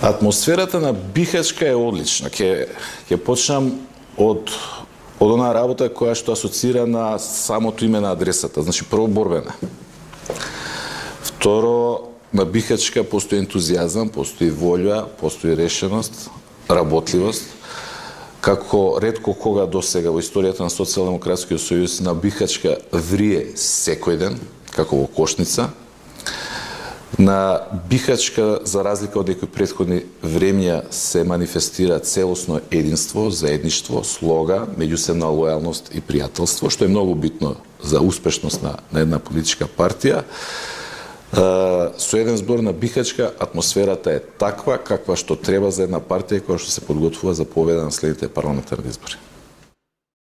Атмосферата на Бихачка е одлична. Ќе почнам од онаа работа која што асоцира на самото име на адресата. Значи, прво борбена. Второ, на Бихачка постои ентузијазам, постои волја, постои решеност, работливост. Како ретко кога досега во историјата на Социјалдемократскиот сојуз на Бихачка врие секој ден, како во кошница. На Бихачка, за разлика од некои претходни времења, се манифестира целосно единство, заедништво, слога, меѓусебна лојалност и пријателство, што е многу битно за успешност на една политичка партија. Со еден збор, на Бихачка атмосферата е таква каква што треба за една партија која што се подготвува за победа на следните парламентарни избори.